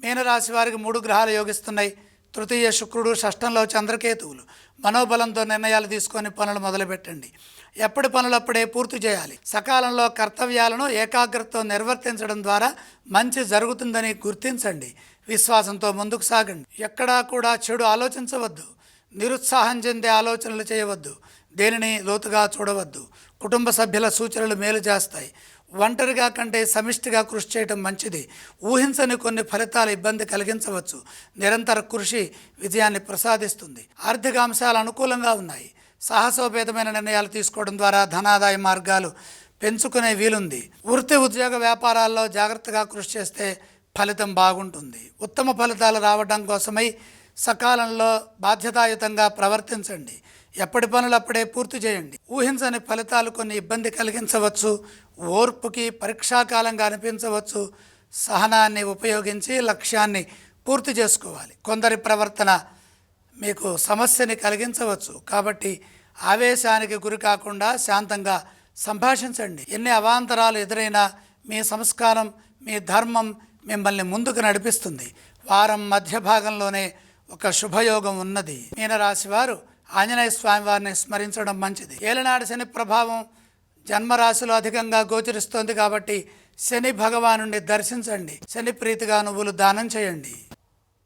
మీనరాశి వారికి 3 గ్రహాలు యోగిస్తున్నాయి. తృతీయ శుక్రుడు, షష్టంలో చంద్రకేతువులు. మనోబలంతో నిర్ణయాలు తీసుకొని పనులు మొదలుపెట్టండి. ఎప్పటి పనులప్పుడే పూర్తి చేయాలి. సకాలంలో కర్తవ్యాలను ఏకాగ్రతతో నిర్వర్తించడం ద్వారా మంచి జరుగుతుందని గుర్తించండి. విశ్వాసంతో ముందుకు సాగండి. ఎక్కడా కూడా చెడు ఆలోచించవద్దు. నిరుత్సాహం చెందే ఆలోచనలు చేయవద్దు. దేనిని లోతుగా చూడవద్దు. కుటుంబ సభ్యుల సూచనలు మేలు చేస్తాయి. ఒంటరిగా కంటే సమిష్టిగా కృషి చేయటం మంచిది. ఊహించని కొన్ని ఫలితాలు ఇబ్బంది కలిగించవచ్చు. నిరంతర కృషి విజయాన్ని ప్రసాదిస్తుంది. ఆర్థిక అంశాలు అనుకూలంగా ఉన్నాయి. సాహసోపేతమైన నిర్ణయాలు తీసుకోవడం ద్వారా ధనాదాయ మార్గాలు పెంచుకునే వీలుంది. వృత్తి, ఉద్యోగ, వ్యాపారాల్లో జాగ్రత్తగా కృషి చేస్తే ఫలితం బాగుంటుంది. ఉత్తమ ఫలితాలు రావడం కోసమై సకాలంలో బాధ్యతాయుతంగా ప్రవర్తించండి. ఎప్పటి పనులు అప్పుడే పూర్తి చేయండి. ఊహించని ఫలితాలు కొన్ని ఇబ్బంది కలిగించవచ్చు. ఓర్పుకి పరీక్షాకాలంగా అనిపించవచ్చు. సహనాన్ని ఉపయోగించి లక్ష్యాన్ని పూర్తి చేసుకోవాలి. కొందరి ప్రవర్తన మీకు సమస్యని కలిగించవచ్చు. కాబట్టి ఆవేశానికి గురి కాకుండా శాంతంగా సంభాషించండి. ఎన్ని అవాంతరాలు ఎదురైనా మీ సంస్కారం, మీ ధర్మం మిమ్మల్ని ముందుకు నడిపిస్తుంది. వారం మధ్య భాగంలోనే ఒక శుభయోగం ఉన్నది. మీనరాశి వారు ఆంజనేయ స్వామి వారిని స్మరించడం మంచిది. ఏలనాడు శని ప్రభావం జన్మరాశిలో అధికంగా గోచరిస్తోంది కాబట్టి శని భగవానుడిని దర్శించండి. శని ప్రీతిగా నువ్వులు దానం చేయండి.